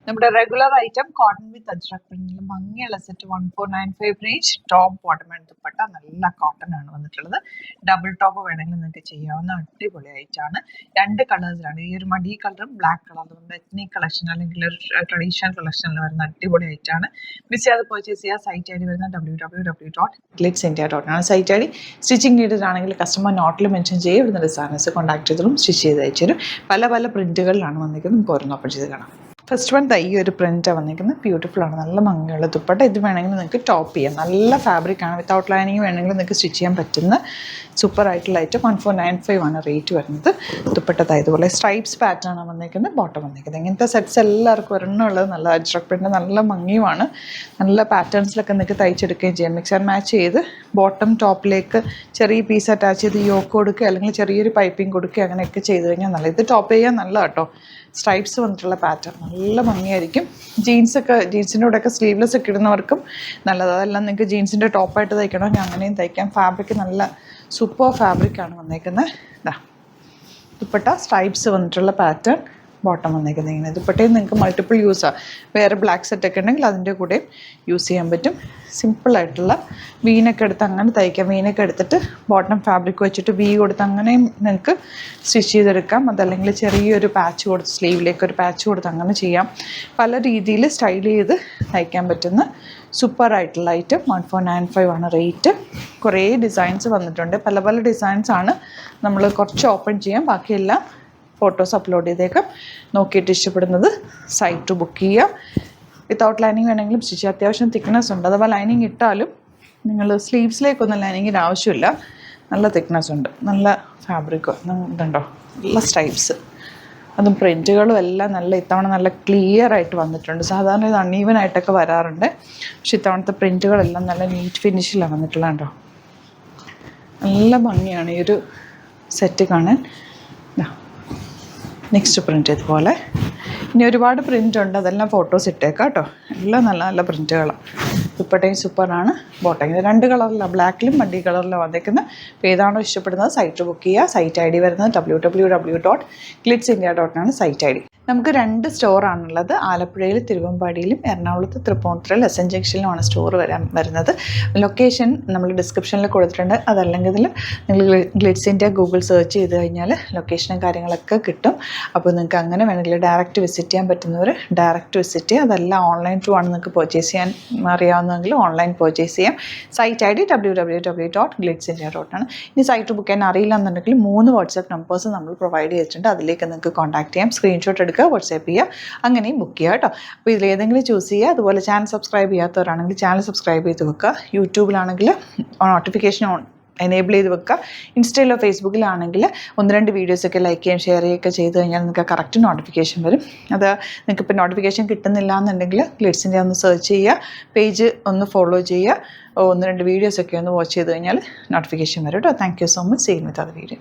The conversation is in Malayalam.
നമ്മുടെ regular item cotton with Ajrak പ്രിന്റിൽ ഭംഗിയുള്ള set 1495 range top bottom and dupatta നല്ല കോട്ടൺ ആണ് വന്നിട്ടുള്ളത്. ഡബിൾ ടോപ്പ് വേണമെങ്കിൽ നിങ്ങൾക്ക് ചെയ്യാവുന്ന അടിപൊളി ഐറ്റാണ്. രണ്ട് കളേഴ്സിലാണ്, ഈ ഒരു മടി കളറും ബ്ലാക്ക് കളറും എത്നിക് കളക്ഷൻ അല്ലെങ്കിൽ ഒരു ട്രഡീഷണൽ കളക്ഷനിൽ വരുന്ന അടിപൊളി ഐറ്റാണ്. മിസ് ചെയ്യാതെ പർച്ചേസ് ചെയ്യുക. സൈറ്റ് ഐ ഡി വരുന്ന www.glitzindia.in ആണ് site I D. Stitching needed ആണെങ്കിൽ കസ്റ്റമർ നോട്ടിൽ മെൻഷൻ ചെയ്യും. ഇവിടുന്ന് ഡിസൈനേഴ്സ് കോൺടാക്ട് ചെയ്തോളും, സ്റ്റിച്ച് ചെയ്ത് അയച്ചു തരും. പല പല പ്രിന്റുകളിലാണ് വന്നിരിക്കുന്നത്. നമുക്ക് ഓരോന്ന് ഓപ്പൺ ചെയ്ത് കാണാം. ഫസ്റ്റ് വൺ ഈ ഒരു പ്രിൻ്റാണ് വന്നിരിക്കുന്നത്. ബ്യൂട്ടിഫുൾ ആണ്, നല്ല ഭംഗിയുള്ള ദുപ്പട്ട. ഇത് വേണമെങ്കിൽ നിങ്ങൾക്ക് ടോപ്പ് ചെയ്യാം. നല്ല ഫാബ്രിക് ആണ്. വിത്തൗട്ട് ലൈനിങ് വേണമെങ്കിൽ നിങ്ങൾക്ക് സ്റ്റിച്ച് ചെയ്യാൻ പറ്റുന്ന സൂപ്പർ ആയിട്ടുള്ള ഐറ്റം. 1495 ആണ് റേറ്റ് വരുന്നത്. ദുപ്പട്ട ഇതുപോലെ സ്ട്രൈപ്സ് പാറ്റേൺ ആണ് വന്നിരിക്കുന്നത്. ബോട്ടം വന്നിരിക്കുന്നത്. ഇങ്ങനത്തെ സെറ്റ്സ് എല്ലാവർക്കും ഒരെണ്ണമുള്ളത് നല്ല അജ്രക് പ്രിൻ്റ്, നല്ല ഭംഗിയുമാണ്. നല്ല പാറ്റേൺസിലൊക്കെ നിങ്ങൾക്ക് തയ്ച്ചെടുക്കുകയും ചെയ്യാം. മിക്സ് ആൻഡ് മാച്ച് ചെയ്ത് ബോട്ടം ടോപ്പിലേക്ക് ചെറിയ പീസ് അറ്റാച്ച് ചെയ്ത് യോക്ക് കൊടുക്കുക, അല്ലെങ്കിൽ ചെറിയൊരു പൈപ്പിംഗ് കൊടുക്കുക, അങ്ങനെയൊക്കെ ചെയ്ത് കഴിഞ്ഞാൽ നല്ല. ഇത് ടോപ്പ് ചെയ്യാൻ നല്ല കേട്ടോ. സ്ട്രൈപ്സ് വന്നിട്ടുള്ള പാറ്റേൺ നല്ല ഭംഗിയായിരിക്കും. ജീൻസിൻ്റെ കൂടെയൊക്കെ സ്ലീവ്ലെസ് ഒക്കെ ഇടുന്നവർക്കും നല്ലത്. അതെല്ലാം നിങ്ങൾക്ക് ജീൻസിൻ്റെ ടോപ്പായിട്ട് തയ്ക്കണമെങ്കിൽ അങ്ങനെയും തയ്ക്കാം. ഫാബ്രിക് നല്ല സൂപ്പർ ഫാബ്രിക്കാണ് വന്നേക്കുന്നത്. ഇതാ ദുപ്പട്ട സ്ട്രൈപ്സ് വന്നിട്ടുള്ള പാറ്റേൺ, ബോട്ടം വന്നേക്കുന്നത് ഇങ്ങനെ. ദുപ്പട്ടയും നിങ്ങൾക്ക് മൾട്ടിപ്പിൾ യൂസാണ്. വേറെ ബ്ലാക്ക് സെറ്റൊക്കെ ഉണ്ടെങ്കിൽ അതിൻ്റെ കൂടെയും യൂസ് ചെയ്യാൻ പറ്റും. സിമ്പിളായിട്ടുള്ള വീനൊക്കെ എടുത്ത് അങ്ങനെ തയ്ക്കാം. വീനൊക്കെ എടുത്തിട്ട് ബോട്ടം ഫാബ്രിക് വെച്ചിട്ട് വി കൊടുത്ത് അങ്ങനെയും നിങ്ങൾക്ക് സ്റ്റിച്ച് ചെയ്തെടുക്കാം. അതല്ലെങ്കിൽ ചെറിയൊരു പാച്ച് കൊടുത്ത് സ്ലീവിലേക്ക് ഒരു പാച്ച് കൊടുത്ത് അങ്ങനെ ചെയ്യാം. പല രീതിയിൽ സ്റ്റൈൽ ചെയ്ത് തയ്ക്കാൻ പറ്റുന്ന സൂപ്പർ ആയിട്ടുള്ള ഐറ്റം. 1495 ആണ് റേറ്റ്. കുറേ ഡിസൈൻസ് വന്നിട്ടുണ്ട്. പല പല ഡിസൈൻസാണ്. നമ്മൾ കുറച്ച് ഓപ്പൺ ചെയ്യാം, ബാക്കിയെല്ലാം ഫോട്ടോസ് അപ്ലോഡ് ചെയ്തേക്കാം. നോക്കിയിട്ട് ഇഷ്ടപ്പെടുന്നത് സൈറ്റ് ബുക്ക് ചെയ്യുക. വിത്തൗട്ട് ലൈനിങ് വേണമെങ്കിലും സ്റ്റിച്ച് ചെയ്യാം. അത്യാവശ്യം തിക്നെസ് ഉണ്ട്. അഥവാ ലൈനിങ് ഇട്ടാലും നിങ്ങൾ സ്ലീവ്സിലേക്കൊന്നും ലൈനിങ്ങിന് ആവശ്യമില്ല. നല്ല തിക്നെസ് ഉണ്ട്, നല്ല ഫാബ്രിക്കോ ഇതുണ്ടോ, നല്ല സ്ട്രൈപ്സ്, അതും പ്രിൻറ്റുകളും എല്ലാം നല്ല ഇത്തവണ നല്ല ക്ലിയർ ആയിട്ട് വന്നിട്ടുണ്ട്. സാധാരണ ഇത് അൺഈവൻ ആയിട്ടൊക്കെ വരാറുണ്ട്, പക്ഷെ ഇത്തവണത്തെ പ്രിൻറ്റുകളെല്ലാം നല്ല നീറ്റ് ഫിനിഷിലാണ് വന്നിട്ടുള്ളത്. കേട്ടോ നല്ല ഭംഗിയാണ് ഈ ഒരു സെറ്റ് കാണാൻ. നെക്സ്റ്റ് പ്രിൻ്റ് ഇതുപോലെ. ഇനി ഒരുപാട് പ്രിൻ്റ് ഉണ്ട്, അതെല്ലാം ഫോട്ടോസ് ഇട്ടേക്കാം കേട്ടോ. എല്ലാം നല്ല നല്ല പ്രിൻറ്റുകളാണ്. ദുപ്പട്ടയും സൂപ്പറാണ്. ബോട്ടം രണ്ട് കളറിലാണ്, ബ്ലാക്കിലും മഡി കളറിലും വന്നേക്കുന്നത്. അപ്പോൾ ഏതാണോ ഇഷ്ടപ്പെടുന്നത് സൈറ്റ് ബുക്ക് ചെയ്യുക. സൈറ്റ് ഐ ഡി വരുന്നത് www.glitzindia.in ആണ് സൈറ്റ് ഐ ഡി. നമുക്ക് രണ്ട് സ്റ്റോറാണുള്ളത്. ആലപ്പുഴയിൽ തിരുവമ്പാടിയിലും എറണാകുളത്ത് തൃപ്പൂണിത്തുറയിൽ എസ് എൻ ജംഗ്ഷനിലുമാണ് സ്റ്റോർ വരുന്നത്. ലൊക്കേഷൻ നമ്മൾ ഡിസ്ക്രിപ്ഷനിൽ കൊടുത്തിട്ടുണ്ട്. അതല്ലെങ്കിൽ നിങ്ങൾ ഗ്ലിറ്റ്സ് ഇന്ത്യ ഗൂഗിൾ സെർച്ച് ചെയ്ത് കഴിഞ്ഞാൽ ലൊക്കേഷനും കാര്യങ്ങളൊക്കെ കിട്ടും. അപ്പോൾ നിങ്ങൾക്ക് അങ്ങനെ വേണമെങ്കിൽ ഡയറക്റ്റ് വിസിറ്റ് ചെയ്യാൻ പറ്റുന്നവർ ഡയറക്റ്റ് വിസിറ്റ് ചെയ്യുക. അതെല്ലാം ഓൺലൈൻ ത്രൂ ആണ് നിങ്ങൾക്ക് പർച്ചേസ് ചെയ്യാൻ അറിയാവുന്നതെങ്കിൽ ഓൺലൈൻ പർച്ചേസ് ചെയ്യാം. സൈറ്റ് ഐ ഡി www.glitzindia.in ആണ്. ഇനി സൈറ്റ് ബുക്ക് ചെയ്യാൻ അറിയില്ല എന്നുണ്ടെങ്കിൽ 3 വാട്സാപ്പ് നമ്പേഴ്സ് നമ്മൾ പ്രൊവൈഡ് ചെയ്തിട്ടുണ്ട്. അതിലേക്ക് നിങ്ങൾക്ക് കോൺടാക്ട് ചെയ്യാം. സ്ക്രീൻഷോട്ട് എടുക്കുക, വാട്സാപ്പ് ചെയ്യുക, അങ്ങനെയും ബുക്ക് ചെയ്യുക കേട്ടോ. അപ്പോൾ ഇതിലേതെങ്കിലും ചൂസ് ചെയ്യുക. അതുപോലെ ചാനൽ സബ്സ്ക്രൈബ് ചെയ്യാത്തവരാണെങ്കിൽ ചാനൽ സബ്സ്ക്രൈബ് ചെയ്ത് വെക്കുക. യൂട്യൂബിലാണെങ്കിൽ നോട്ടിഫിക്കേഷൻ എനേബിൾ ചെയ്ത് വെക്കുക. ഇൻസ്റ്റയിലോ ഫേസ്ബുക്കിലാണെങ്കിൽ 1-2 വീഡിയോസൊക്കെ ലൈക്ക് ചെയ്യുകയും ഷെയർ ചെയ്യുകയൊക്കെ ചെയ്ത് കഴിഞ്ഞാൽ നിങ്ങൾക്ക് കറക്റ്റ് നോട്ടിഫിക്കേഷൻ വരും. അത് നിങ്ങൾക്ക് ഇപ്പോൾ നോട്ടിഫിക്കേഷൻ കിട്ടുന്നില്ല എന്നുണ്ടെങ്കിൽ ഗ്ലിറ്റ്സിൻ്റെ ഒന്ന് സെർച്ച് ചെയ്യുക, പേജ് ഒന്ന് ഫോളോ ചെയ്യുക, 1-2 വീഡിയോസൊക്കെ ഒന്ന് വാച്ച് ചെയ്ത് കഴിഞ്ഞാൽ നോട്ടിഫിക്കേഷൻ വരും കേട്ടോ. Thank you so much. See you with other video.